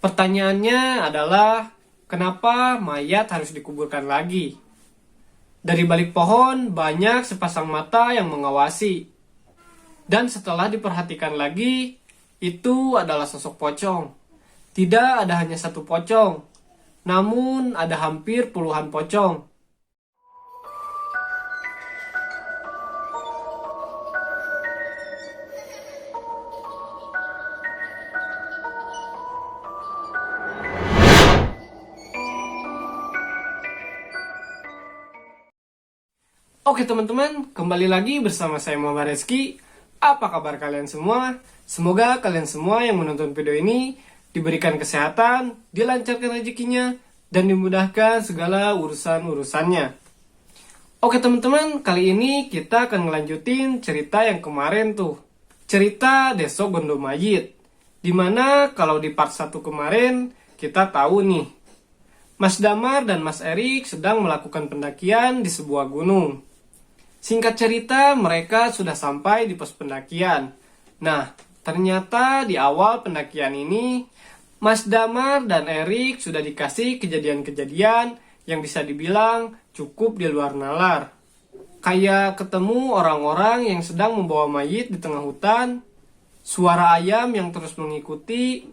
Pertanyaannya adalah, kenapa mayat harus dikuburkan lagi? Dari balik pohon, banyak sepasang mata yang mengawasi. Dan setelah diperhatikan lagi, itu adalah sosok pocong. Tidak ada hanya satu pocong, namun ada hampir puluhan pocong. Oke teman-teman, kembali lagi bersama saya Muhammad Reski. Apa kabar kalian semua? Semoga kalian semua yang menonton video ini diberikan kesehatan, dilancarkan rezekinya, dan dimudahkan segala urusan-urusannya. Oke teman-teman, kali ini kita akan ngelanjutin cerita yang kemarin tuh. Cerita Deso Gondomayit. Dimana kalau di part 1 kemarin, kita tahu nih, Mas Damar dan Mas Erik sedang melakukan pendakian di sebuah gunung. Singkat cerita, mereka sudah sampai di pos pendakian. Nah, ternyata di awal pendakian ini, Mas Damar dan Erik sudah dikasih kejadian-kejadian yang bisa dibilang cukup di luar nalar. Kayak ketemu orang-orang yang sedang membawa mayit di tengah hutan, suara ayam yang terus mengikuti,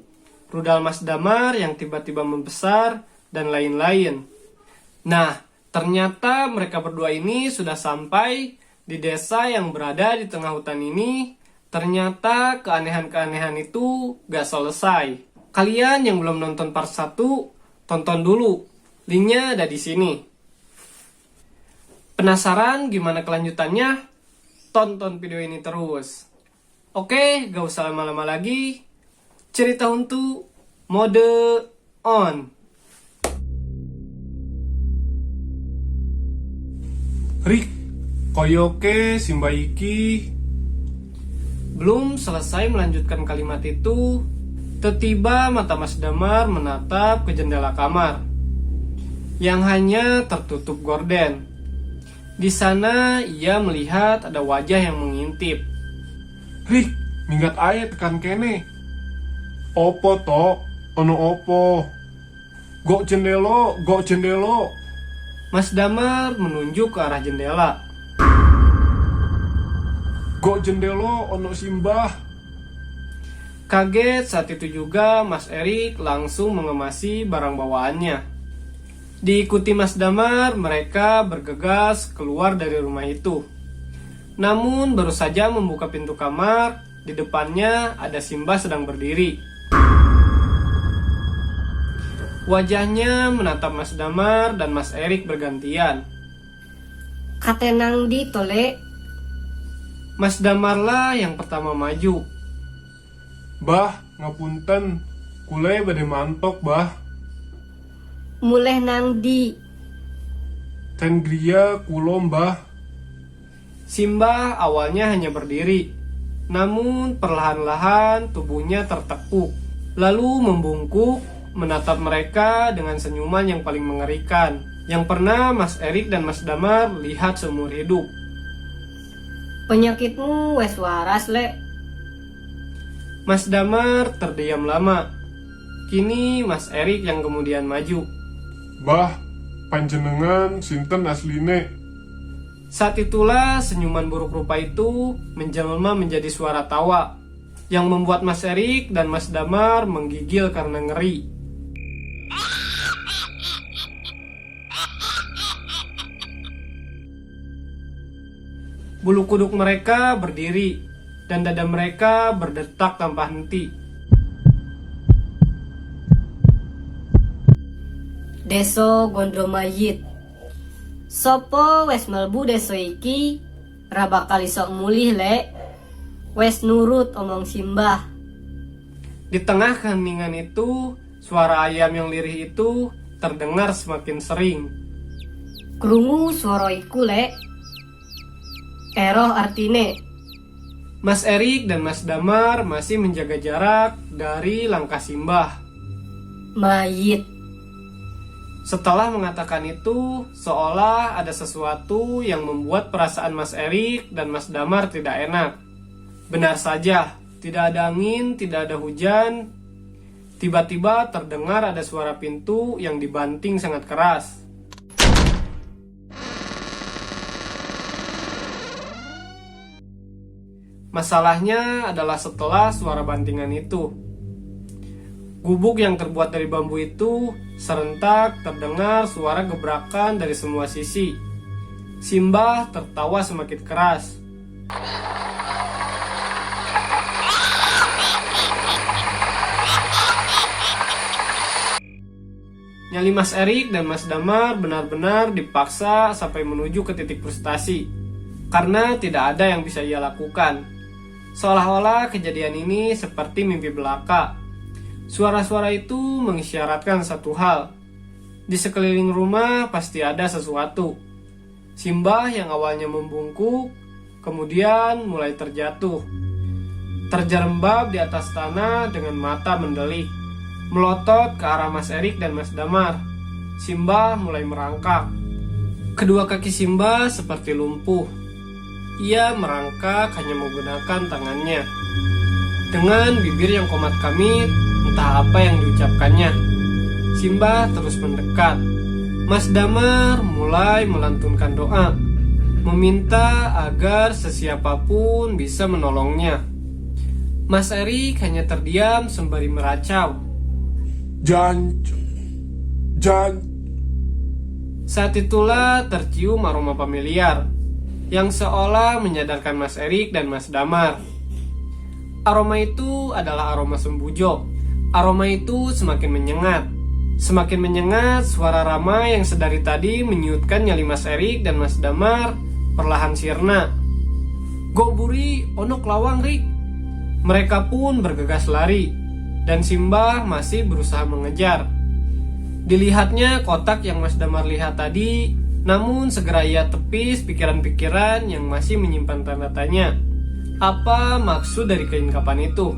rudal Mas Damar yang tiba-tiba membesar, dan lain-lain. Nah, ternyata mereka berdua ini sudah sampai di desa yang berada di tengah hutan ini. Ternyata keanehan-keanehan itu gak selesai. Kalian yang belum nonton part 1, tonton dulu. Linknya ada di sini. Penasaran gimana kelanjutannya? Tonton video ini terus. Oke, gak usah lama-lama lagi. Cerita untuk mode on. Rik, koyoke simbaiki. Belum selesai melanjutkan kalimat itu, tiba-tiba mata Mas Damar menatap ke jendela kamar yang hanya tertutup gorden. Di sana ia melihat ada wajah yang mengintip. Rik, minggat ae tekan kene. Opo to? Ono opo? Gok jendelo, gok jendelo. Mas Damar menunjuk ke arah jendela. Gok jendelo ono simbah. Kaget saat itu juga Mas Erik langsung mengemasi barang bawaannya. Diikuti Mas Damar, mereka bergegas keluar dari rumah itu. Namun baru saja membuka pintu kamar, di depannya ada Simbah sedang berdiri. Wajahnya menatap Mas Damar dan Mas Erik bergantian. Katenang di tole. Mas Damarlah yang pertama maju. Bah, ngapunten. Kule bade mantok, bah. Muleh nang di. Ten gria kulom, bah. Simbah awalnya hanya berdiri, namun perlahan-lahan tubuhnya tertekuk, lalu membungkuk menatap mereka dengan senyuman yang paling mengerikan, yang pernah Mas Erik dan Mas Damar lihat seumur hidup. Penyakitmu wes waras, Le. Mas Damar terdiam lama. Kini Mas Erik yang kemudian maju. Bah, panjenengan sinten asline? Saat itulah senyuman buruk rupa itu menjelma menjadi suara tawa, yang membuat Mas Erik dan Mas Damar menggigil karena ngeri. Bulu kuduk mereka berdiri, dan dada mereka berdetak tanpa henti. Deso Gondomayit. Sopo wes melbu deso iki, rabakal isok mulih, Le. Wes nurut omong Simbah. Di tengah keheningan itu, suara ayam yang lirih itu terdengar semakin sering. Krungu suara iku, Le. Eroh artine. Mas Erik dan Mas Damar masih menjaga jarak dari langkah Simbah. Mayit. Setelah mengatakan itu, seolah ada sesuatu yang membuat perasaan Mas Erik dan Mas Damar tidak enak. Benar saja, tidak ada angin, tidak ada hujan. Tiba-tiba terdengar ada suara pintu yang dibanting sangat keras. Masalahnya adalah setelah suara bantingan itu, gubuk yang terbuat dari bambu itu serentak terdengar suara gebrakan dari semua sisi. Simbah tertawa semakin keras. Nyali Mas Erik dan Mas Damar benar-benar dipaksa sampai menuju ke titik frustasi karena tidak ada yang bisa ia lakukan. Seolah-olah kejadian ini seperti mimpi belaka. Suara-suara itu mengisyaratkan satu hal. Di sekeliling rumah pasti ada sesuatu. Simbah yang awalnya membungkuk, kemudian mulai terjatuh. Terjerembab di atas tanah dengan mata mendelik. Melotot ke arah Mas Erik dan Mas Damar. Simbah mulai merangkak. Kedua kaki Simbah seperti lumpuh. Ia merangkak hanya menggunakan tangannya. Dengan bibir yang komat kamit, entah apa yang diucapkannya. Simbah terus mendekat. Mas Damar mulai melantunkan doa, meminta agar sesiapapun bisa menolongnya. Mas Erik hanya terdiam sembari meracau. Jan. Saat itulah tercium aroma familiar yang seolah menyadarkan Mas Erik dan Mas Damar. Aroma itu adalah aroma sembujo. Aroma itu semakin menyengat. Semakin menyengat, suara Rama yang sedari tadi menyiutkan nyali Mas Erik dan Mas Damar perlahan sirna. "Go buri, onok lawang Rik." Mereka pun bergegas lari, dan Simbah masih berusaha mengejar. Dilihatnya kotak yang Mas Damar lihat tadi, namun segera ia tepis pikiran-pikiran yang masih menyimpan tanda tanya. Apa maksud dari kain kapan itu?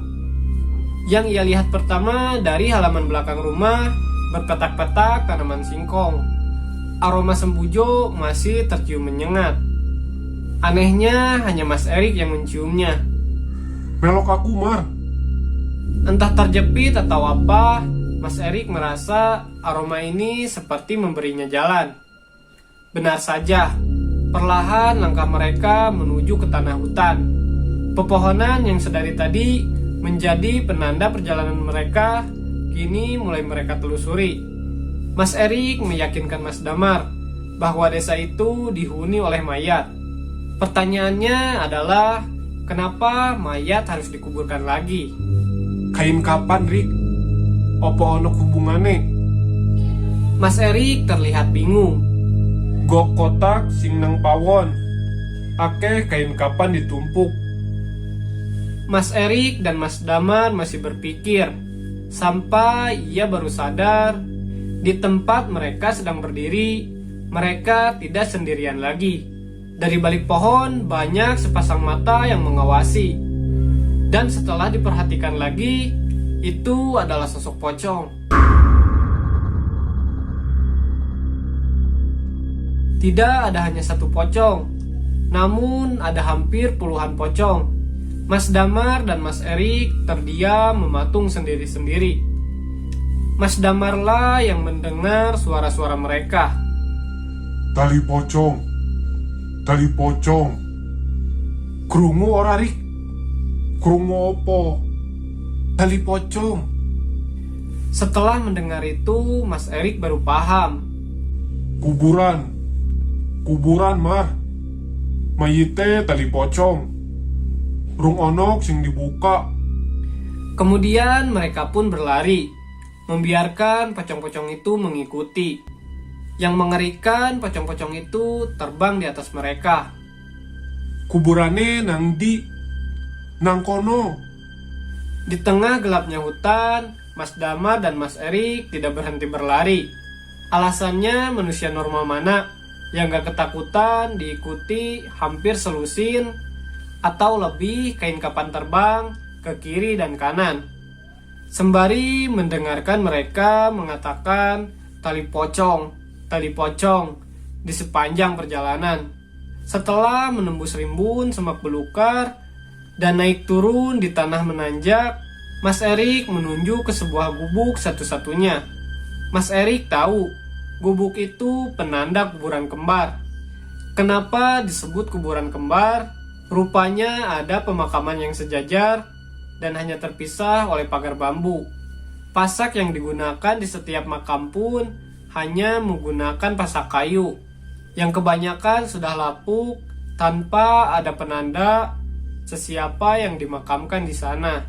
Yang ia lihat pertama dari halaman belakang rumah berpetak-petak tanaman singkong. Aroma sembujo masih tercium menyengat. Anehnya hanya Mas Erik yang menciumnya. Melok aku, Mar. Entah terjepit atau apa, Mas Erik merasa aroma ini seperti memberinya jalan. Benar saja, perlahan langkah mereka menuju ke tanah hutan. Pepohonan yang sedari tadi menjadi penanda perjalanan mereka, kini mulai mereka telusuri. Mas Erik meyakinkan Mas Damar bahwa desa itu dihuni oleh mayat. Pertanyaannya adalah, kenapa mayat harus dikuburkan lagi? Kain kapan, Rik? Opo ono hubungane? Mas Erik terlihat bingung. Gok kotak sing nang pawon. Akeh kain kapan ditumpuk. Mas Erik dan Mas Damar masih berpikir sampai ia baru sadar di tempat mereka sedang berdiri, mereka tidak sendirian lagi. Dari balik pohon banyak sepasang mata yang mengawasi. Dan setelah diperhatikan lagi, itu adalah sosok pocong. Tidak ada hanya satu pocong, namun ada hampir puluhan pocong. Mas Damar dan Mas Erik terdiam mematung sendiri-sendiri. Mas Damarlah yang mendengar suara-suara mereka. Tali pocong. Krungu ora, Rik? Krungu opo? Tali pocong. Setelah mendengar itu, Mas Erik baru paham. Kuburan, Mar. Mayite tali pocong. Rung onok sing dibuka. Kemudian mereka pun berlari, membiarkan pocong-pocong itu mengikuti. Yang mengerikan, pocong-pocong itu terbang di atas mereka. Kuburane nang di? Nang kono. Di tengah gelapnya hutan, Mas Damar dan Mas Erik tidak berhenti berlari. Alasannya manusia normal mana yang gak ketakutan diikuti hampir selusin atau lebih kain kapan terbang ke kiri dan kanan. Sembari mendengarkan mereka mengatakan tali pocong di sepanjang perjalanan. Setelah menembus rimbun semak belukar dan naik turun di tanah menanjak, Mas Erik menunjuk ke sebuah gubuk satu-satunya. Mas Erik tahu gubuk itu penanda kuburan kembar. Kenapa disebut kuburan kembar? Rupanya ada pemakaman yang sejajar dan hanya terpisah oleh pagar bambu. Pasak yang digunakan di setiap makam pun hanya menggunakan pasak kayu yang kebanyakan sudah lapuk tanpa ada penanda sesiapa yang dimakamkan di sana.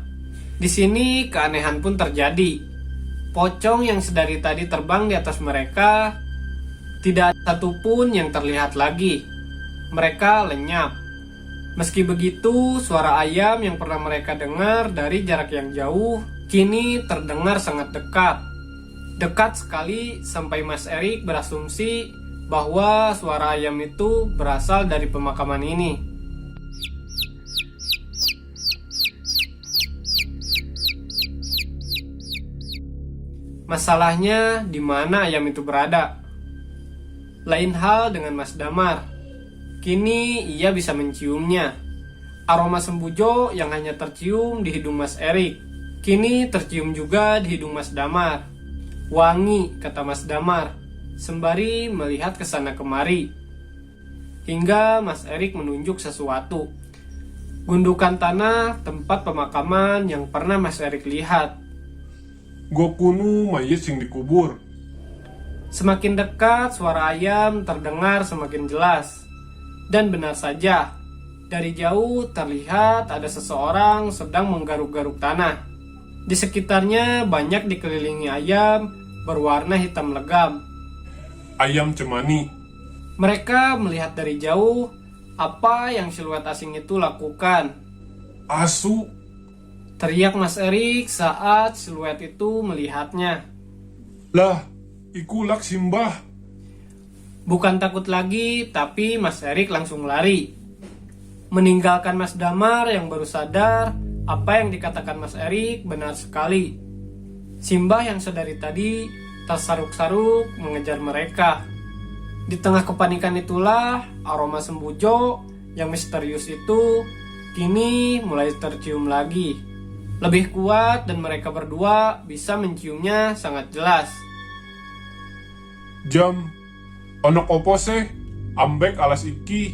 Di sini keanehan pun terjadi. Pocong yang sedari tadi terbang di atas mereka, tidak ada satupun yang terlihat lagi. Mereka lenyap. Meski begitu, suara ayam yang pernah mereka dengar dari jarak yang jauh, kini terdengar sangat dekat. Dekat sekali sampai Mas Erik berasumsi bahwa suara ayam itu berasal dari pemakaman ini. Masalahnya di mana ayam itu berada? Lain hal dengan Mas Damar. Kini ia bisa menciumnya. Aroma sembujo yang hanya tercium di hidung Mas Erik, kini tercium juga di hidung Mas Damar. Wangi, kata Mas Damar, sembari melihat ke sana kemari. Hingga Mas Erik menunjuk sesuatu. Gundukan tanah tempat pemakaman yang pernah Mas Erik lihat. Gokunu mayit sing dikubur. Semakin dekat, suara ayam terdengar semakin jelas. Dan benar saja, dari jauh terlihat ada seseorang sedang menggaruk-garuk tanah. Di sekitarnya banyak dikelilingi ayam berwarna hitam legam. Ayam cemani. Mereka melihat dari jauh apa yang siluet asing itu lakukan. Asu. Teriak Mas Erik saat siluet itu melihatnya. Lah, ikulak simbah. Bukan takut lagi, tapi Mas Erik langsung lari. Meninggalkan Mas Damar yang baru sadar apa yang dikatakan Mas Erik benar sekali. Simbah yang sedari tadi tersaruk-saruk mengejar mereka. Di tengah kepanikan itulah aroma sembujo yang misterius itu kini mulai tercium lagi. Lebih kuat dan mereka berdua bisa menciumnya sangat jelas. Jam. Onok opo seh? Ambek alas iki.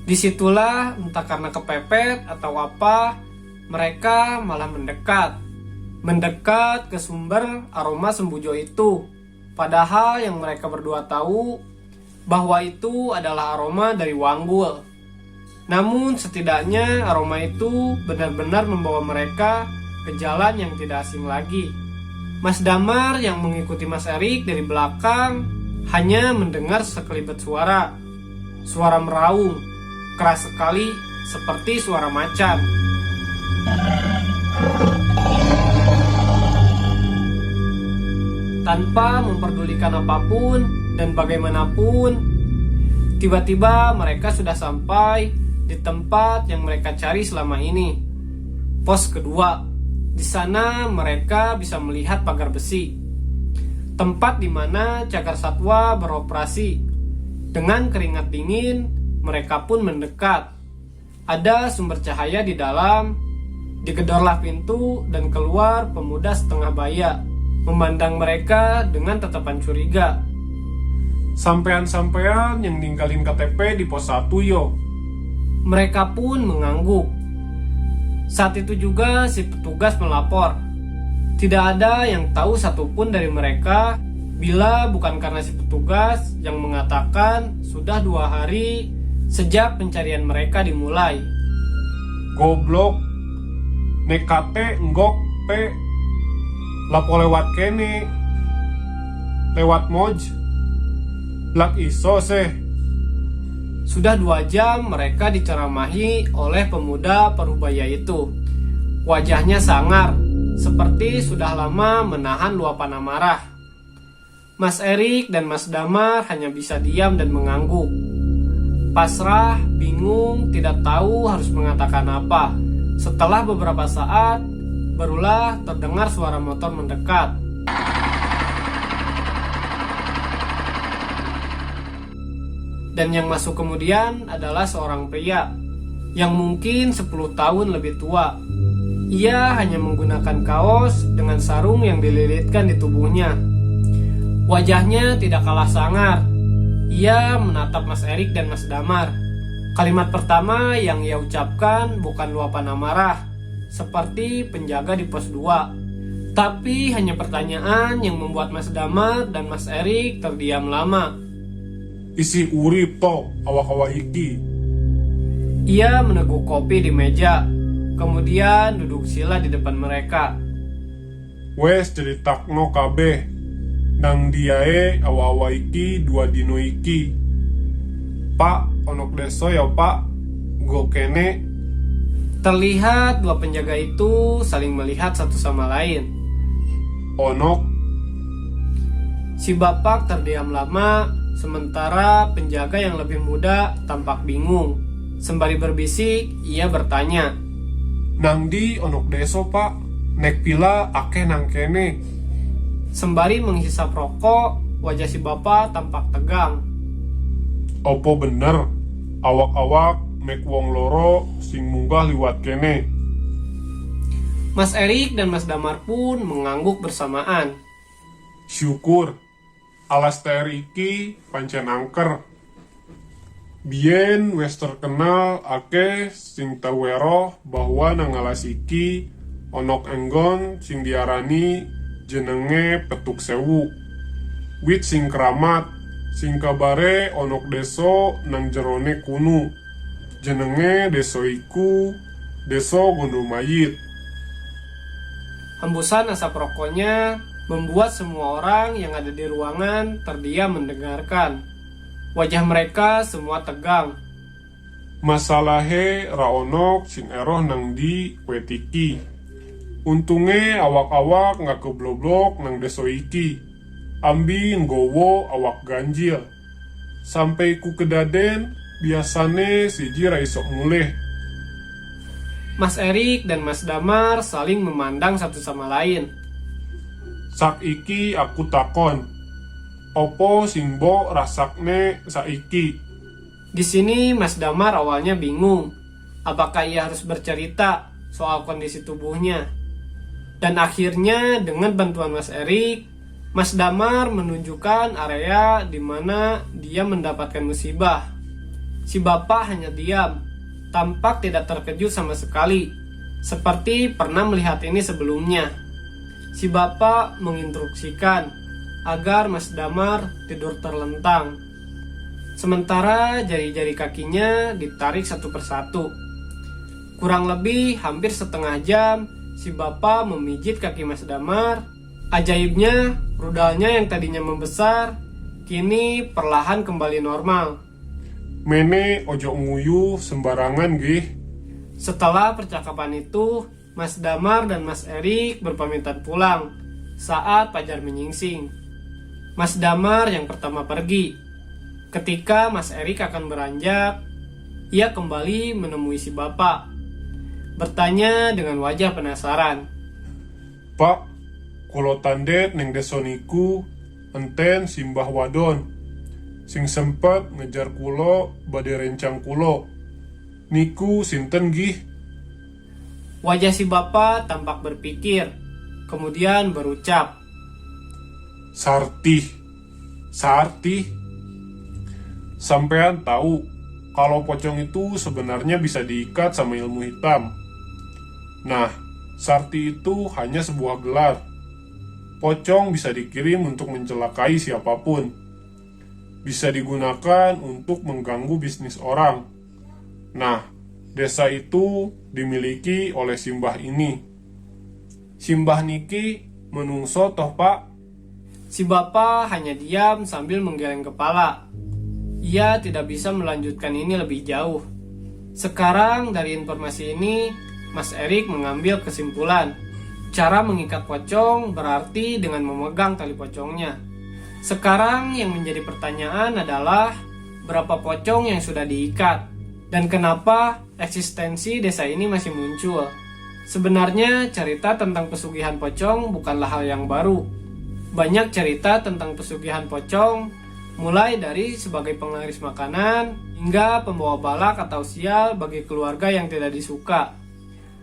Disitulah entah karena kepepet atau apa, mereka malah mendekat. Mendekat ke sumber aroma sembujo itu. Padahal yang mereka berdua tahu bahwa itu adalah aroma dari Wanggul. Namun setidaknya aroma itu benar-benar membawa mereka ke jalan yang tidak asing lagi. Mas Damar yang mengikuti Mas Erik dari belakang hanya mendengar sekelibet suara. Suara meraung, keras sekali seperti suara macan. Tanpa memperdulikan apapun dan bagaimanapun, tiba-tiba mereka sudah sampai di tempat yang mereka cari selama ini. Pos kedua. Di sana mereka bisa melihat pagar besi. Tempat di mana cagar satwa beroperasi. Dengan keringat dingin, mereka pun mendekat. Ada sumber cahaya di dalam. Digedorlah pintu dan keluar pemuda setengah baya, memandang mereka dengan tatapan curiga. Sampean-sampean yang ninggalin KTP di pos 1 yo. Mereka pun mengangguk. Saat itu juga si petugas melapor. Tidak ada yang tahu satupun dari mereka, bila bukan karena si petugas yang mengatakan sudah 2 hari sejak pencarian mereka dimulai. Goblok. Nekate enggok pe. Lapo lewat kene. Lewat moj. Lak iso seh. Sudah 2 jam mereka diceramahi oleh pemuda parubaya itu. Wajahnya sangar, seperti sudah lama menahan luapan amarah. Mas Erik dan Mas Damar hanya bisa diam dan mengangguk. Pasrah, bingung, tidak tahu harus mengatakan apa. Setelah beberapa saat, barulah terdengar suara motor mendekat. Dan yang masuk kemudian adalah seorang pria yang mungkin 10 tahun lebih tua. Ia hanya menggunakan kaos dengan sarung yang dililitkan di tubuhnya. Wajahnya tidak kalah sangar. Ia menatap Mas Erik dan Mas Damar. Kalimat pertama yang ia ucapkan bukan luapan amarah, seperti penjaga di pos 2. Tapi hanya pertanyaan yang membuat Mas Damar dan Mas Erik terdiam lama. Isi urip to awak-awak iki. Ia meneguk kopi di meja, kemudian duduk sila di depan mereka. Wes ceritakno kabeh. Nang diae awak-awak iki 2 dino iki. Pak, onok deso ya pak. Go kene. Terlihat dua penjaga itu saling melihat satu sama lain. Onok. Si bapak terdiam lama, sementara penjaga yang lebih muda tampak bingung. Sembari berbisik, ia bertanya. Nang di onok deso pak. Nek pila akeh nang kene. Sembari menghisap rokok, wajah si bapak tampak tegang. Opo bener awak-awak mek wong loro sing munggah liwat kene. Mas Erik dan Mas Damar pun mengangguk bersamaan. Syukur alas TR iki pancen angker. Bien wis terkenal akeh sing tawero bahwa nang alas iki onok enggon sing diarani jenenge Petuk Sewu. Wit sing keramat, sing kabare onok deso nang jerone kunu. Jenenge deso iku Deso Gondomayit. Hembusan asap rokoknya membuat semua orang yang ada di ruangan terdiam mendengarkan. Wajah mereka semua tegang. Masalahe raonok sing eroh nang di wetiki. Untunge awak-awak nggak kebloblok nang deso iki. Ambi nggowo awak ganjil. Sampai ku kedaden biasane siji ra iso mulih. Mas Erik dan Mas Damar saling memandang satu sama lain. Sak iki aku takon. Opo sing mbok rasakne saiki? Di sini Mas Damar awalnya bingung. Apakah ia harus bercerita soal kondisi tubuhnya? Dan akhirnya dengan bantuan Mas Erik, Mas Damar menunjukkan area di mana dia mendapatkan musibah. Si bapak hanya diam, tampak tidak terkejut sama sekali, seperti pernah melihat ini sebelumnya. Si bapak menginstruksikan agar Mas Damar tidur terlentang. Sementara jari-jari kakinya ditarik satu persatu. Kurang lebih hampir setengah jam, si bapak memijit kaki Mas Damar. Ajaibnya, rudalnya yang tadinya membesar, kini perlahan kembali normal. Mene ojo nguyu sembarangan gih. Setelah percakapan itu, Mas Damar dan Mas Erik berpamitan pulang saat fajar menyingsing. Mas Damar yang pertama pergi. Ketika Mas Erik akan beranjak, ia kembali menemui si bapak. Bertanya dengan wajah penasaran. Pak, kulo tandet neng desoniku enten simbah wadon. Sing sempet ngejar kulo bade rencang kulo. Niku sinten gih? Wajah si bapak tampak berpikir, kemudian berucap. Sarti. Sampean tahu kalau pocong itu sebenarnya bisa diikat sama ilmu hitam. Nah, Sarti itu hanya sebuah gelar. Pocong bisa dikirim untuk mencelakai siapapun. Bisa digunakan untuk mengganggu bisnis orang. Nah, desa itu dimiliki oleh simbah ini. Simbah niki menungso toh pak? Si bapak hanya diam sambil menggeleng kepala. Ia tidak bisa melanjutkan ini lebih jauh. Sekarang dari informasi ini, Mas Erik mengambil kesimpulan. Cara mengikat pocong berarti dengan memegang tali pocongnya. Sekarang yang menjadi pertanyaan adalah berapa pocong yang sudah diikat dan kenapa eksistensi desa ini masih muncul. Sebenarnya cerita tentang pesugihan pocong bukanlah hal yang baru. Banyak cerita tentang pesugihan pocong, mulai dari sebagai penglaris makanan hingga pembawa balak atau sial bagi keluarga yang tidak disuka.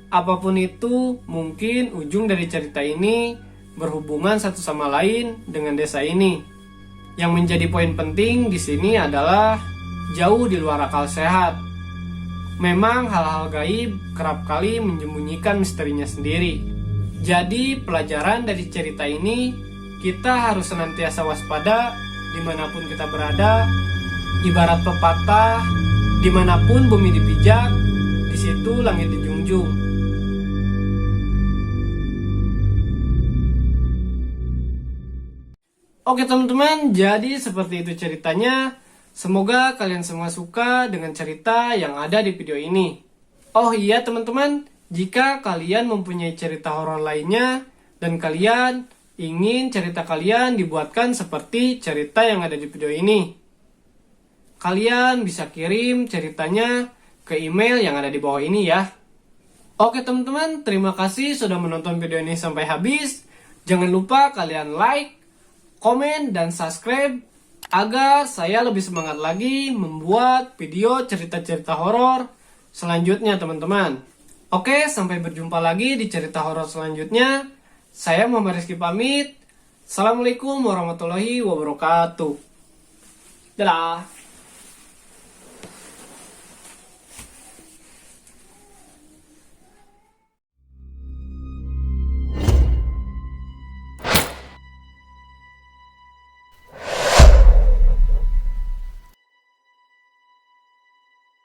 Apapun itu, mungkin ujung dari cerita ini berhubungan satu sama lain dengan desa ini. Yang menjadi poin penting di sini adalah jauh di luar akal sehat. Memang hal-hal gaib kerap kali menyembunyikan misterinya sendiri. Jadi pelajaran dari cerita ini, kita harus senantiasa waspada dimanapun kita berada. Ibarat pepatah, dimanapun bumi dipijak, di situ langit dijunjung. Oke teman-teman, jadi seperti itu ceritanya. Semoga kalian semua suka dengan cerita yang ada di video ini. Oh iya teman-teman, jika kalian mempunyai cerita horor lainnya dan kalian ingin cerita kalian dibuatkan seperti cerita yang ada di video ini, kalian bisa kirim ceritanya ke email yang ada di bawah ini ya. Oke teman-teman, terima kasih sudah menonton video ini sampai habis. Jangan lupa kalian like, komen, dan subscribe agar saya lebih semangat lagi membuat video cerita-cerita horor selanjutnya teman-teman. Oke, sampai berjumpa lagi di cerita horor selanjutnya. Saya Muhammad Rizky pamit. Assalamualaikum warahmatullahi wabarakatuh. Dadah.